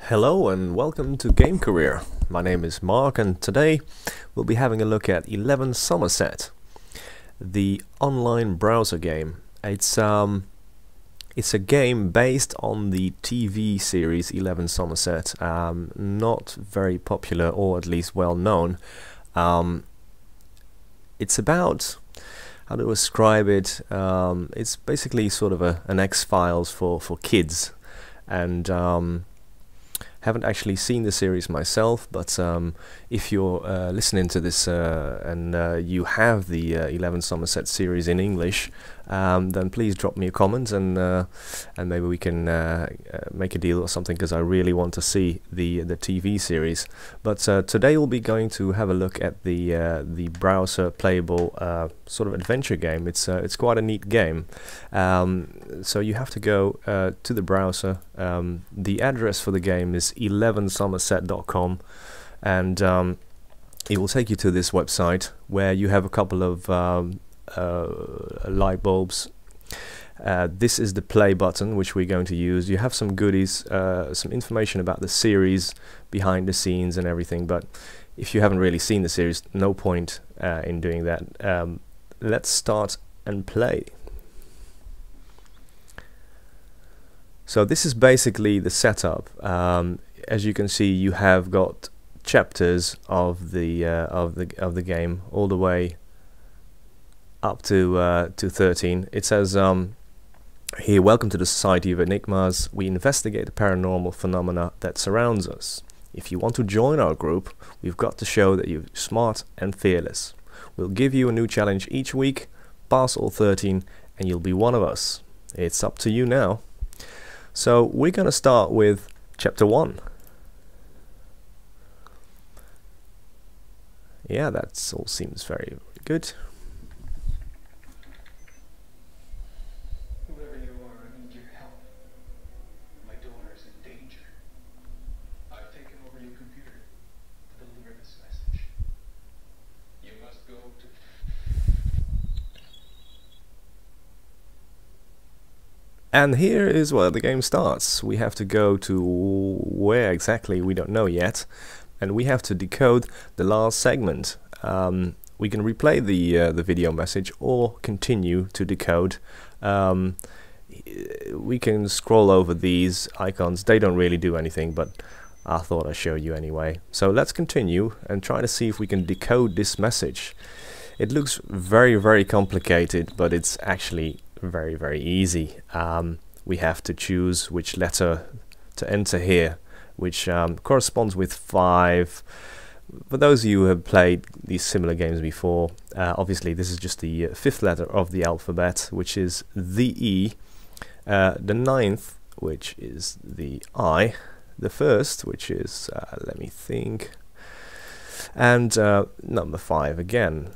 Hello and welcome to Game Career. My name is Mark and today we'll be having a look at 11 Somerset, the online browser game. It's a game based on the TV series 11 Somerset, not very popular or at least well known. It's about, how to describe it, it's basically sort of an X-Files for kids, and haven't actually seen the series myself, but if you're listening to this and you have the 11 Somerset series in English, then please drop me a comment and maybe we can make a deal or something, because I really want to see the TV series. But today we'll be going to have a look at the browser playable sort of adventure game. It's quite a neat game. So you have to go to the browser. The address for the game is 11somerset.com, and it will take you to this website where you have a couple of light bulbs. This is the play button which we're going to use. You have some goodies, some information about the series, behind the scenes and everything, but if you haven't really seen the series, no point in doing that. Let's start and play. So this is basically the setup. As you can see, you have got chapters of the game all the way up to 13. It says here, welcome to the Society of Enigmas. We investigate the paranormal phenomena that surrounds us. If you want to join our group, we've got to show that you're smart and fearless. We'll give you a new challenge each week. Pass all 13 and you'll be one of us. It's up to you now. So we're going to start with chapter 1. Yeah, that all seems very good. Whoever you are, I need your help. My daughter is in danger. I've taken over your computer to deliver this message. You must go to... And here is where the game starts. We have to go to where exactly, we don't know yet. And we have to decode the last segment. We can replay the video message or continue to decode. We can scroll over these icons. They don't really do anything, but I thought I'd show you anyway. So let's continue and try to see if we can decode this message. It looks very, very complicated, but it's actually very, very easy. We have to choose which letter to enter here, which corresponds with 5. For those of you who have played these similar games before, obviously this is just the 5th letter of the alphabet, which is the E, the 9th, which is the I, the 1st, which is, let me think, and number 5 again.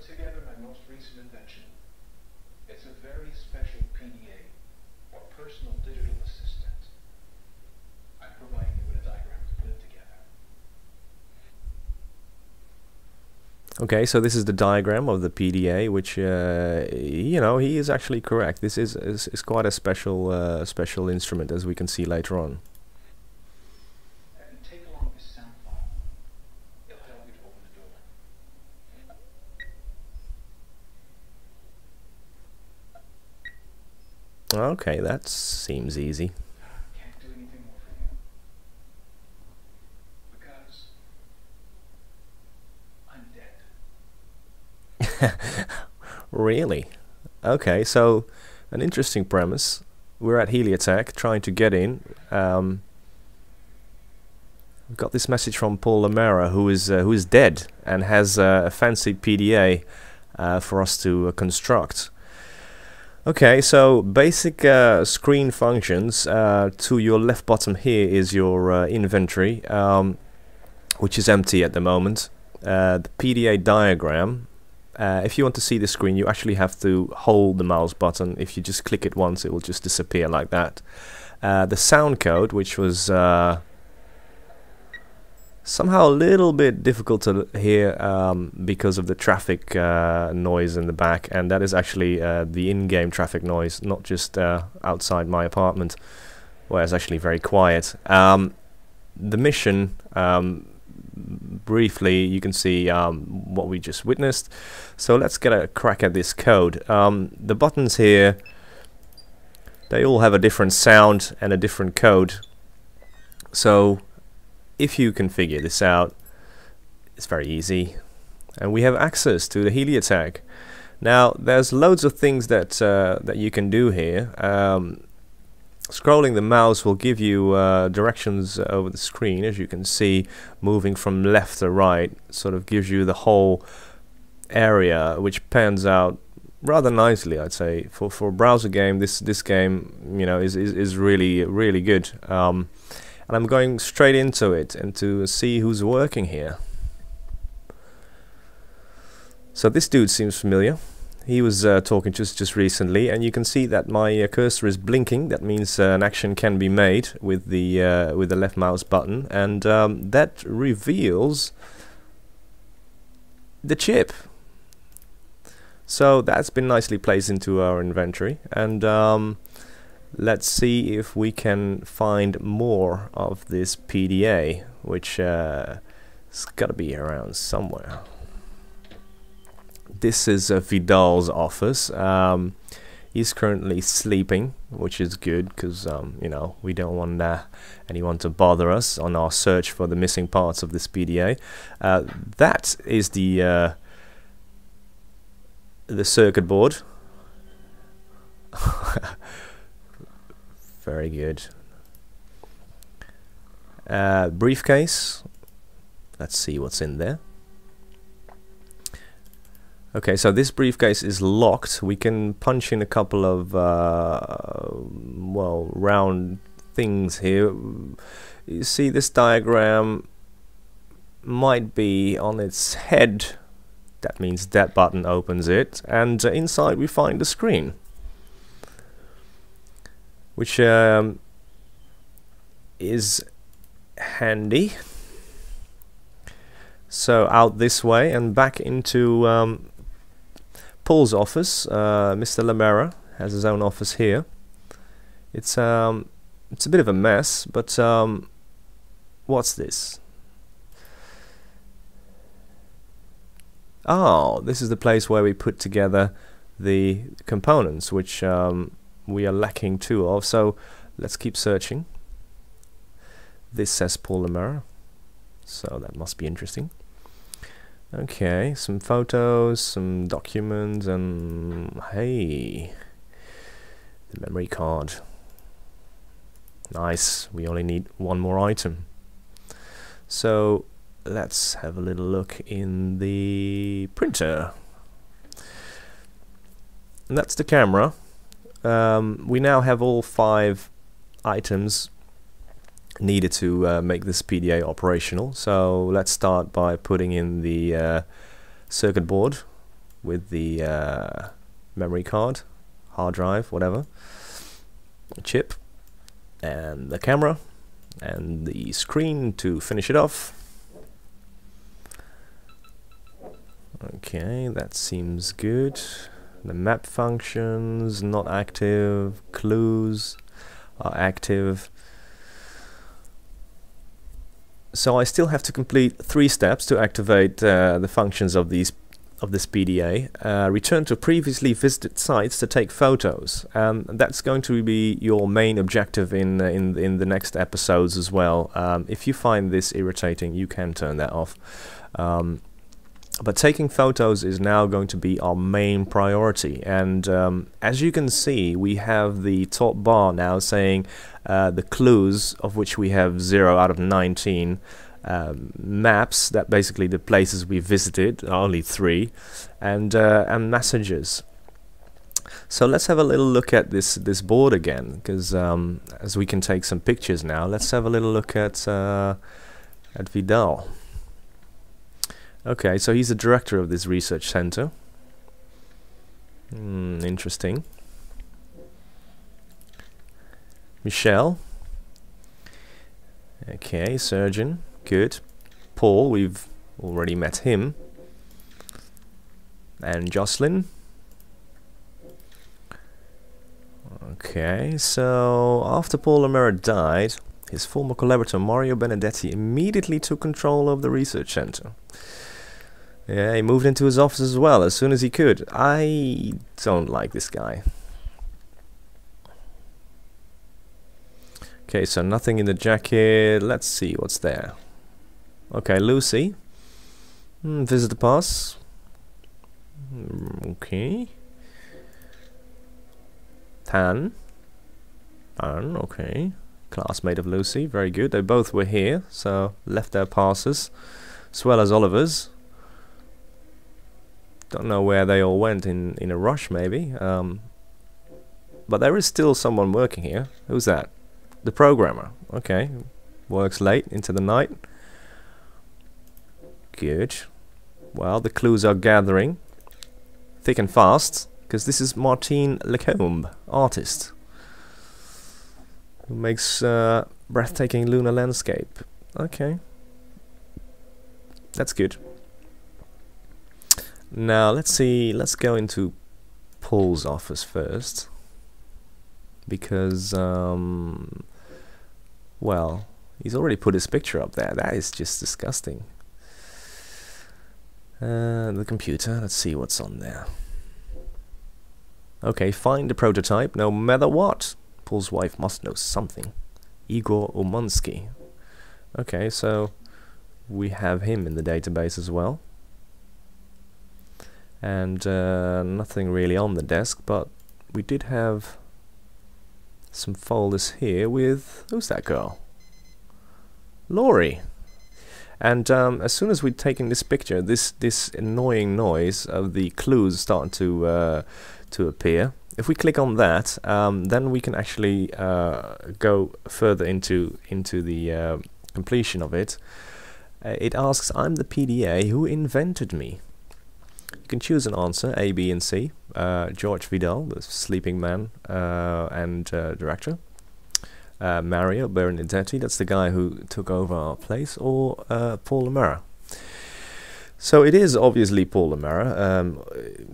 Together my most recent invention. It's a very special PDA, or personal digital assistant. I'm providing you with a diagram to put it together. Okay, so this is the diagram of the PDA, which you know, he is actually correct. This is quite a special instrument, as we can see later on. Take along this sound file. It'll help you to open the door. Okay, that seems easy. Can't do anything more for you. Because I'm dead. Really? Okay, so an interesting premise. We're at Heliotech trying to get in. We've got this message from Paul Lamera, who is dead and has a fancy PDA for us to construct. Okay, so basic screen functions. To your left bottom here is your inventory, which is empty at the moment. The PDA diagram. If you want to see the screen, you actually have to hold the mouse button. If you just click it once, it will just disappear like that. The sound code, which was Somehow a little bit difficult to hear because of the traffic noise in the back, and that is actually the in-game traffic noise, not just outside my apartment, where it's actually very quiet. The mission, briefly, you can see what we just witnessed. So let's get a crack at this code. The buttons here, they all have a different sound and a different code. So if you can figure this out, it's very easy, and we have access to the heliotac. Now there's loads of things that that you can do here. Scrolling the mouse will give you directions over the screen, as you can see, moving from left to right sort of gives you the whole area, which pans out rather nicely, I'd say. For a browser game, this game, you know, is really good. And I'm going straight into it and to see who's working here. So this dude seems familiar. He was talking just recently, and you can see that my cursor is blinking. That means an action can be made with the left mouse button, and that reveals the chip. So that's been nicely placed into our inventory, and let's see if we can find more of this PDA, which has got to be around somewhere. This is Vidal's office. He's currently sleeping, which is good because you know, we don't want anyone to bother us on our search for the missing parts of this PDA. That is the circuit board. Very good. Briefcase. Let's see what's in there. Okay, so this briefcase is locked. We can punch in a couple of well, round things here. You see, this diagram might be on its head. That means that button opens it, and inside we find the screen, which is handy. So out this way and back into Paul's office. Mr. Lamera has his own office here. It's a bit of a mess, but what's this? Oh, this is the place where we put together the components, which we are lacking two of. So let's keep searching. This says Paul Lamera, so that must be interesting. Okay, some photos, some documents, and hey, the memory card. Nice, we only need one more item. So let's have a little look in the printer. And that's the camera. We now have all 5 items needed to make this PDA operational. So let's start by putting in the circuit board with the memory card, hard drive, whatever, chip, and the camera, and the screen to finish it off. Okay, that seems good. The map functions not active, clues are active. So I still have to complete 3 steps to activate the functions of this PDA. Return to previously visited sites to take photos, and that's going to be your main objective in the next episodes as well. If you find this irritating, you can turn that off. But taking photos is now going to be our main priority, and as you can see, we have the top bar now saying the clues, of which we have 0 out of 19, maps, that basically the places we visited, only 3, and messages. So let's have a little look at this board again, because as we can take some pictures now, let's have a little look at Vidal. Okay, so he's the director of this research center. Interesting. Michelle. Okay, surgeon. Good. Paul, we've already met him. And Jocelyn. Okay, so after Paul O'Meara died, his former collaborator Mario Benedetti immediately took control of the research center. Yeah, he moved into his office as well as soon as he could. I don't like this guy. Okay, so nothing in the jacket. Let's see what's there. Okay, Lucy. Visitor pass. Okay. Tan. Okay. Classmate of Lucy. Very good. They both were here, so left their passes, as well as Oliver's. Don't know where they all went in a rush, maybe. But there is still someone working here. Who's that? The programmer. Okay. Works late into the night. Good. Well, the clues are gathering thick and fast, because this is Martine Lecombe, artist, who makes breathtaking lunar landscape. Okay. That's good. Now, let's go into Paul's office first, because, well, he's already put his picture up there. That is just disgusting. The computer, let's see what's on there. Okay, find the prototype, no matter what. Paul's wife must know something. Igor Umansky. Okay, so we have him in the database as well. And nothing really on the desk, but we did have some folders here with... Who's that girl? Laurie. And as soon as we'd taken this picture, this annoying noise of the clues starting to appear. If we click on that, then we can actually go further into the completion of it. It asks, "I'm the PDA who invented me." You can choose an answer, A, B, and C. George Vidal, the sleeping man and director. Mario Benedetti, that's the guy who took over our place, or Paul O'Meara. So it is obviously Paul O'Meara,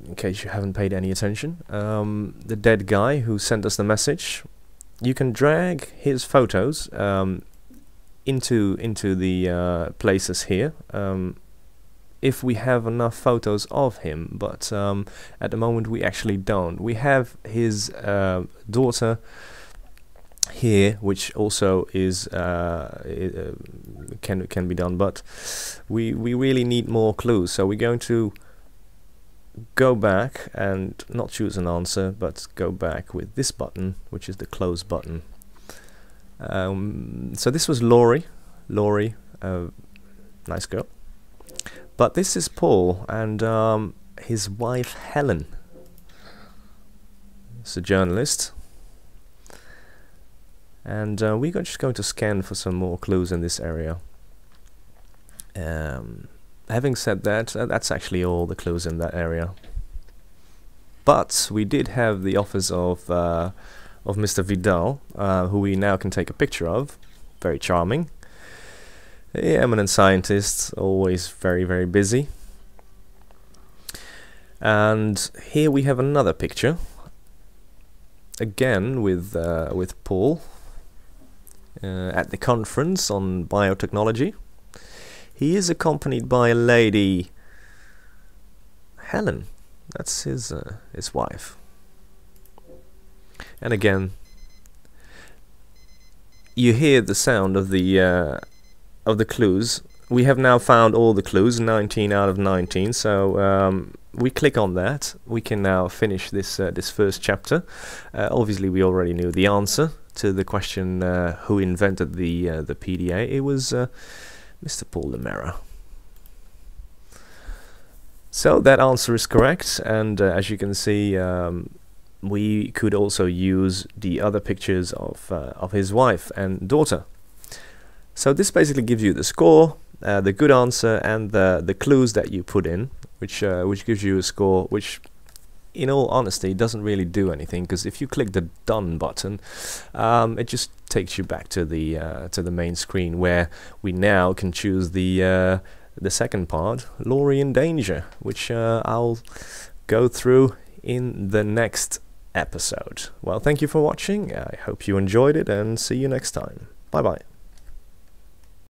in case you haven't paid any attention. The dead guy who sent us the message. You can drag his photos into the places here, if we have enough photos of him, but at the moment we actually don't. We have his daughter here, which also is can be done, but we really need more clues. So we're going to go back and not choose an answer, but go back with this button, which is the close button. So this was Laurie, nice girl. But this is Paul and his wife Helen. It's a journalist. And we're just going to scan for some more clues in this area. Having said that, that's actually all the clues in that area. But we did have the office of Mr. Vidal, who we now can take a picture of. Very charming. The eminent scientist, always very, very busy. And here we have another picture. Again with Paul. At the conference on biotechnology. He is accompanied by a lady, Helen. That's his wife. And again, you hear the sound of the clues. We have now found all the clues, 19 out of 19. So we click on that. We can now finish this this first chapter. Obviously, we already knew the answer to the question, who invented the PDA. It was Mr. Paul O'Meara. So that answer is correct, and as you can see, we could also use the other pictures of his wife and daughter. So this basically gives you the score, the good answer, and the clues that you put in, which gives you a score which, in all honesty, doesn't really do anything, because if you click the done button, it just takes you back to the main screen, where we now can choose the second part, Laurie in Danger, which I'll go through in the next episode. Well, thank you for watching. I hope you enjoyed it, and see you next time. Bye bye.